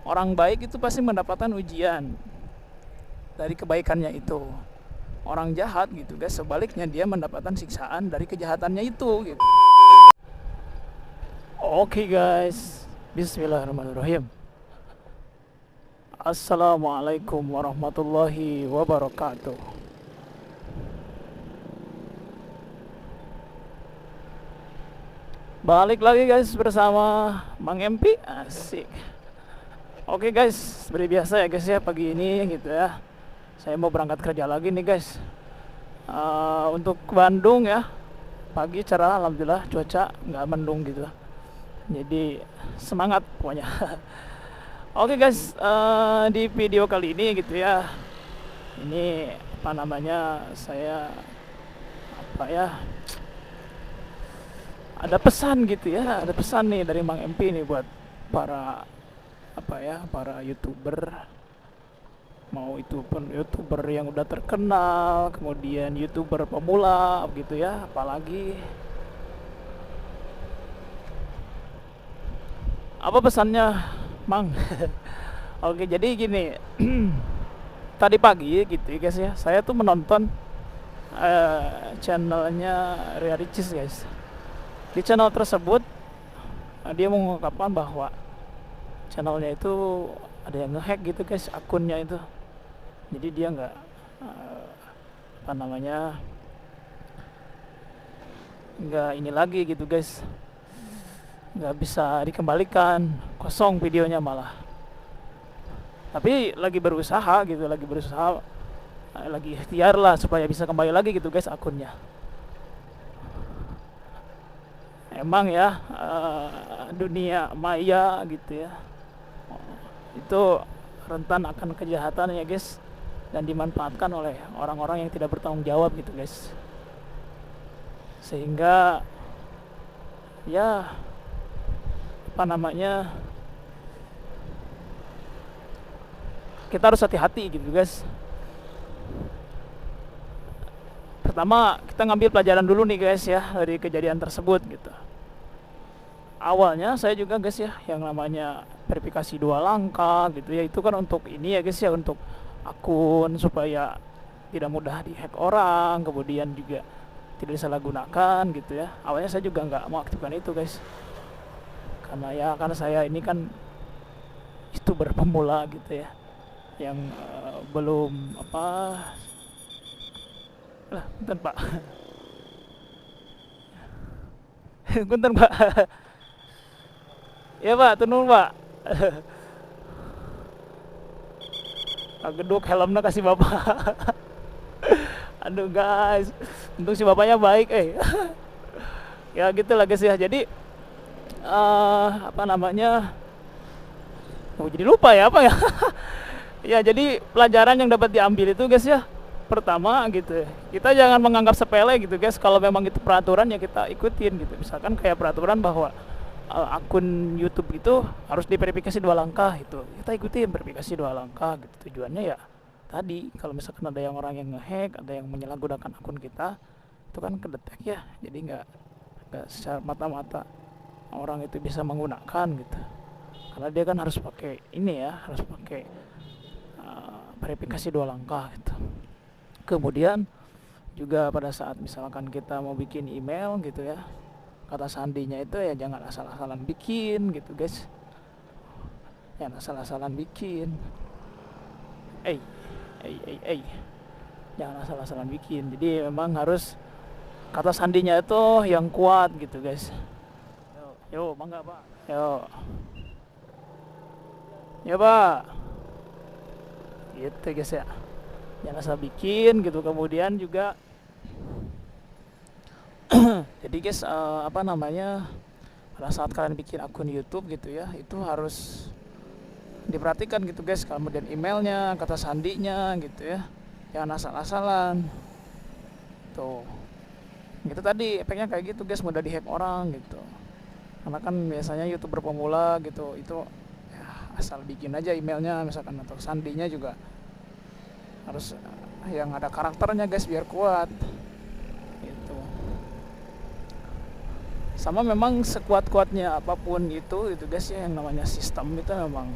Orang baik itu pasti mendapatkan ujian dari kebaikannya itu. Orang jahat gitu guys, sebaliknya dia mendapatkan siksaan dari kejahatannya itu gitu. Oke guys, bismillahirrahmanirrahim. Assalamualaikum warahmatullahi wabarakatuh. Balik lagi guys bersama Bang MP, asik. Oke guys, seperti biasa ya guys ya, pagi ini gitu ya, saya mau berangkat kerja lagi nih guys. Untuk Bandung ya, pagi cerah, alhamdulillah cuaca nggak mendung gitu, jadi semangat pokoknya. Oke guys, di video kali ini gitu ya, ini apa namanya, saya apa ya, ada pesan gitu ya, ada pesan nih dari Bang MP nih buat para apa ya, para youtuber, mau itu pun youtuber yang udah terkenal, kemudian youtuber pemula gitu ya, apalagi apa pesannya Mang? Oke, jadi gini. Tadi pagi gitu ya guys ya, saya tuh menonton channelnya Ria Ricis guys. Di channel tersebut dia mengungkapkan bahwa channelnya itu ada yang ngehack gitu guys, akunnya itu. Jadi dia nggak apa namanya, nggak ini lagi gitu guys, nggak bisa dikembalikan, kosong videonya malah. Tapi lagi berusaha gitu, lagi ikhtiar lah supaya bisa kembali lagi gitu guys akunnya. Emang ya, dunia maya gitu ya, itu rentan akan kejahatan ya guys, dan dimanfaatkan oleh orang-orang yang tidak bertanggung jawab gitu guys. Sehingga ya apa namanya, kita harus hati-hati gitu guys. Pertama kita ngambil pelajaran dulu nih guys ya dari kejadian tersebut gitu. Awalnya saya juga guys ya, yang namanya verifikasi 2 langkah gitu ya, itu kan untuk ini ya guys ya, untuk akun supaya tidak mudah dihack orang, kemudian juga tidak disalahgunakan gitu ya. Awalnya saya juga nggak mau aktifkan itu guys, karena saya ini kan youtuber pemula gitu ya, yang belum apa lah, bentar pak. Bentar pak. Ya pak, turun pak. Geduk helmnya kasih bapak. Aduh guys, untung si bapaknya baik ya gitu lah guys ya. Jadi apa namanya, jadi lupa ya apa ya. Ya jadi pelajaran yang dapat diambil itu guys ya, pertama gitu, kita jangan menganggap sepele gitu guys. Kalau memang itu peraturan ya kita ikutin gitu. Misalkan kayak peraturan bahwa akun YouTube itu harus diverifikasi 2 langkah, itu kita ikutin verifikasi 2 langkah gitu. Tujuannya ya tadi, kalau misalkan ada yang orang yang ngehack, ada yang menyalahgunakan akun kita, itu kan kedetek ya. Jadi nggak secara mata-mata orang itu bisa menggunakan gitu, karena dia kan harus pakai ini ya, harus pakai verifikasi 2 langkah gitu. Kemudian juga pada saat misalkan kita mau bikin email gitu ya, kata sandinya itu ya jangan asal-asalan bikin gitu guys, jangan asal-asalan bikin, jangan asal-asalan bikin. Jadi memang harus kata sandinya itu yang kuat gitu guys. Yo mangga pak, yo pak, gitu guys ya, jangan asal bikin gitu. Kemudian juga jadi guys, apa namanya, pada saat kalian bikin akun YouTube gitu ya, itu harus diperhatikan gitu guys. Kemudian emailnya, kata sandinya gitu ya, jangan asal-asalan tuh. Gitu tadi efeknya kayak gitu guys, mudah dihack orang gitu. Karena kan biasanya YouTuber pemula gitu, itu ya, asal bikin aja emailnya misalkan, atau sandinya juga harus yang ada karakternya guys biar kuat gitu. Sama memang sekuat-kuatnya apapun itu guys ya, yang namanya sistem itu memang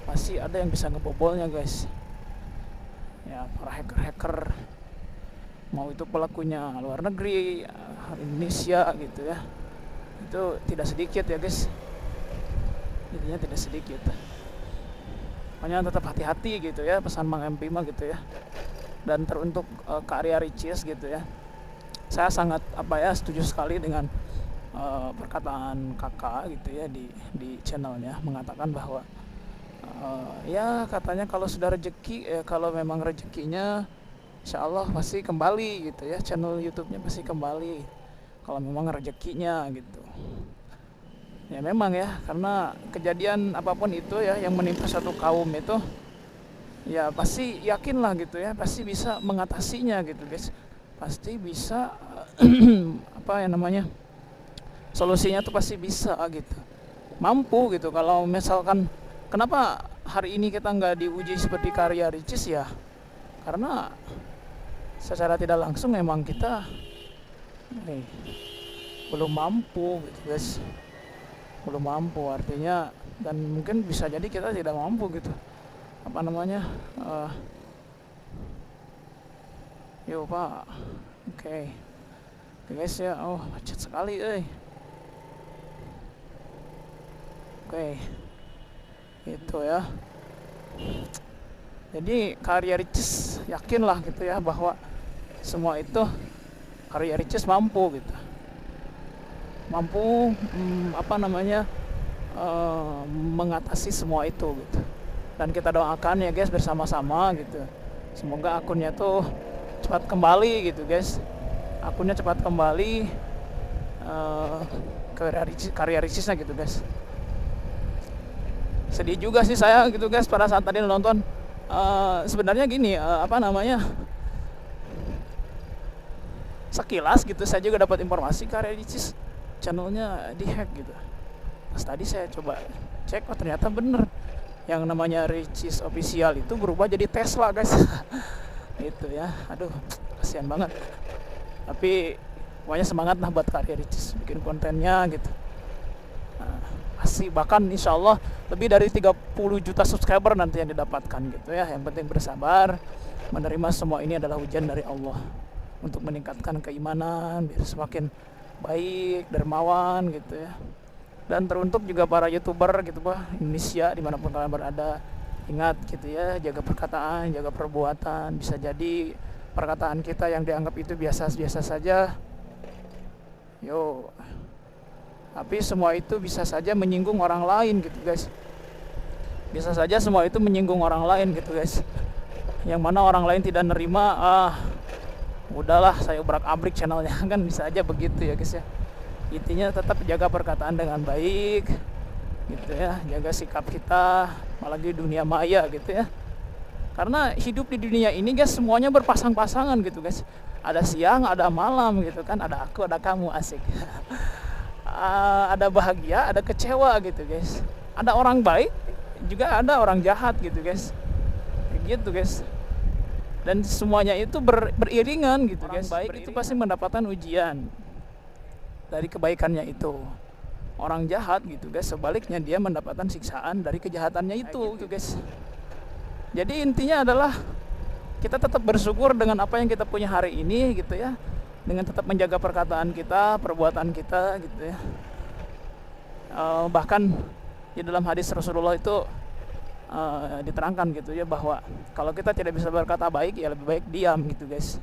pasti ada yang bisa ngebobolnya guys. Ya, para hacker-hacker, mau itu pelakunya luar negeri, Indonesia gitu ya, itu tidak sedikit ya guys, jadinya tidak sedikit. Makanya tetap hati-hati gitu ya, pesan Mang MP mah gitu ya. Dan teruntuk karya Ricis gitu ya, saya sangat setuju sekali dengan perkataan kakak gitu ya di channelnya, mengatakan bahwa ya katanya kalau sudah rezeki, kalau memang rezekinya insya Allah pasti kembali gitu ya, channel YouTube-nya pasti kembali kalau memang rezekinya gitu. Ya memang ya, karena kejadian apapun itu ya yang menimpa satu kaum itu, ya pasti yakinlah gitu ya, pasti bisa mengatasinya gitu guys, pasti bisa solusinya tuh pasti bisa gitu, mampu gitu. Kalau misalkan kenapa hari ini kita nggak diuji seperti karya Ricis ya, karena secara tidak langsung memang kita belum mampu gitu guys, belum mampu artinya, dan mungkin bisa jadi kita tidak mampu gitu, yo pak, oke guys ya, macet sekali oke, itu ya. Jadi karya Ricis yakinlah gitu ya bahwa semua itu karya Ricis mampu gitu, mampu mengatasi semua itu gitu. Dan kita doakan ya guys bersama-sama gitu, semoga akunnya tuh cepat kembali gitu guys, akunnya cepat kembali karya Ricisnya gitu guys. Sedih juga sih saya gitu guys pada saat tadi nonton. Sebenarnya gini, sekilas gitu saya juga dapat informasi karya Ricis channelnya dihack gitu. Pas tadi saya coba cek, ternyata bener yang namanya Ricis Official itu berubah jadi Tesla guys. Itu ya, aduh kasihan banget. Tapi pokoknya semangat lah buat karya Ricis bikin kontennya gitu. Pasti bahkan insya Allah lebih dari 30 juta subscriber nanti yang didapatkan gitu ya. Yang penting bersabar, menerima semua ini adalah ujian dari Allah untuk meningkatkan keimanan biar semakin baik, dermawan gitu ya. Dan teruntuk juga para YouTuber gitu Indonesia dimanapun kalian berada, ingat gitu ya, jaga perkataan, jaga perbuatan. Bisa jadi perkataan kita yang dianggap itu biasa-biasa saja, tapi semua itu bisa saja menyinggung orang lain gitu guys. Bisa saja semua itu menyinggung orang lain gitu guys, yang mana orang lain tidak nerima, udahlah saya obrak-abrik channelnya kan, bisa aja begitu ya guys ya. Intinya tetap jaga perkataan dengan baik gitu ya, jaga sikap kita, apalagi dunia maya gitu ya. Karena hidup di dunia ini guys semuanya berpasang-pasangan gitu guys, ada siang, ada malam gitu kan, ada aku, ada kamu, asik. Ada bahagia, ada kecewa gitu guys, ada orang baik juga ada orang jahat gitu guys, gitu guys. Dan semuanya itu beriringan gitu orang guys. Baik itu pasti mendapatkan ujian dari kebaikannya itu. Orang jahat gitu guys, sebaliknya dia mendapatkan siksaan dari kejahatannya itu gitu guys. Jadi intinya adalah kita tetap bersyukur dengan apa yang kita punya hari ini gitu ya, dengan tetap menjaga perkataan kita, perbuatan kita gitu ya. Bahkan di dalam hadis Rasulullah itu diterangkan gitu ya, bahwa kalau kita tidak bisa berkata baik ya lebih baik diam gitu guys.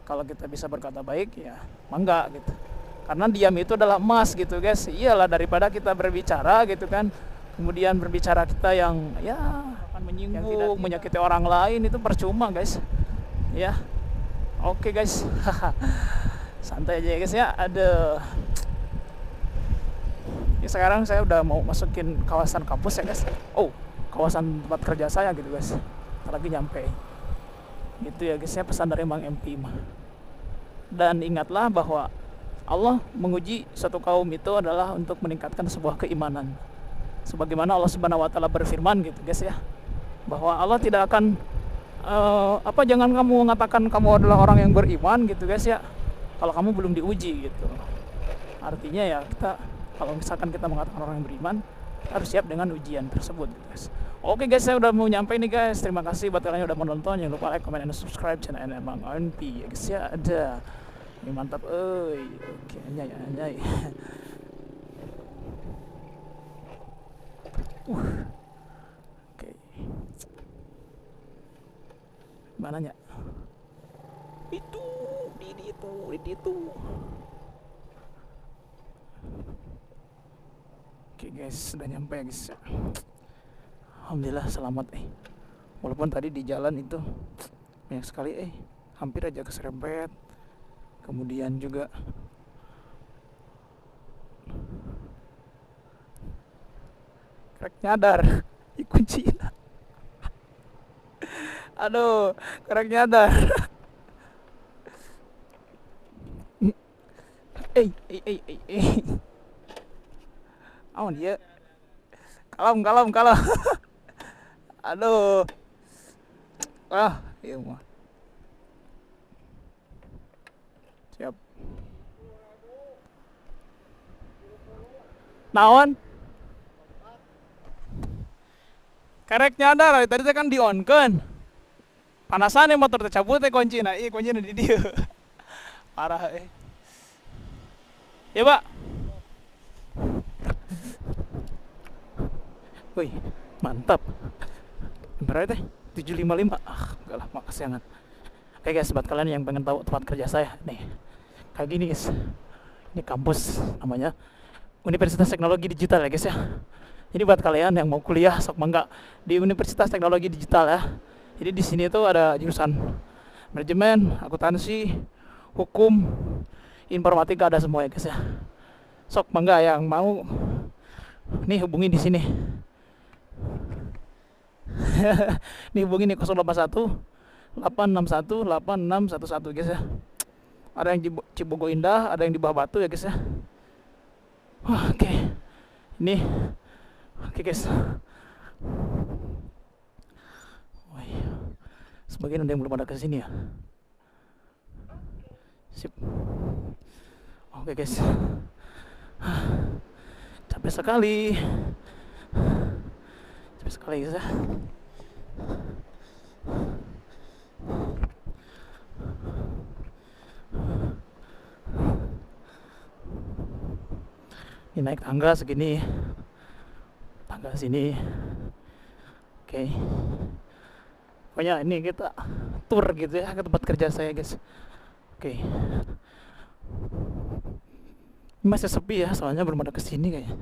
Kalau kita bisa berkata baik ya mangga gitu, karena diam itu adalah emas gitu guys. Iyalah, daripada kita berbicara gitu kan, kemudian berbicara kita yang ya akan menyinggung, menyakiti orang lain, itu percuma guys ya. Oke guys, santai aja ya guys ya. Ya sekarang saya udah mau masukin kawasan kampus ya guys. Kawasan tempat kerja saya gitu guys. Ntar lagi nyampe. Gitu ya guys ya, pesan dari Mang MP mah. Dan ingatlah bahwa Allah menguji satu kaum itu adalah untuk meningkatkan sebuah keimanan. Sebagaimana Allah Subhanahu wa taala berfirman gitu guys ya, bahwa Allah tidak akan jangan kamu mengatakan kamu adalah orang yang beriman gitu guys ya, kalau kamu belum diuji gitu. Artinya ya kita, kalau misalkan kita mengatakan orang yang beriman, harus siap dengan ujian tersebut guys. Oke guys, saya udah mau nyampe nih guys. Terima kasih buat kalian yang udah menonton. Jangan lupa like, comment, dan subscribe channel Bang Onpi ya guys ya. Ada ini mantap, oke, anjay anjay. Oke, mananya? Itu di itu. Oke guys, sudah nyampe ya guys. Alhamdulillah selamat walaupun tadi di jalan itu banyak sekali hampir aja keserempet. Kemudian juga krek nyadar dikunciin. Aduh, krek nyadar. Oh dia kalem. Aduh. Iya mah. Siap. Naon? Karek nyadar, tadi kan di on kan. Panasan motor tercabut kunci kuncinya di dia. Parah Ya, Pak. Wih, mantap. Berapa 755. Enggak lah, makasih banget. Oke guys, buat kalian yang pengen tahu tempat kerja saya nih, kayak gini guys. Ini kampus namanya Universitas Teknologi Digital ya guys ya. Jadi buat kalian yang mau kuliah sok mangga di Universitas Teknologi Digital ya. Jadi di sini tuh ada jurusan manajemen, akuntansi, hukum, informatika, ada semua ya guys ya. Sok mangga yang mau nih hubungi di sini. Nih hubungi nih 081 861 8611 guys ya. Ada yang di Cibogo Indah, ada yang di Bawah Batu ya guys ya. Oke. Ini oke guys. Sebagian ada yang belum ada ke sini ya. Sip. Oke guys. Capek sekali guys ya. Ini naik tangga segini, tangga sini. Oke. Pokoknya ini kita tour gitu ya ke tempat kerja saya guys. Oke. Ini masih sepi ya, soalnya belum ada kesini kayaknya.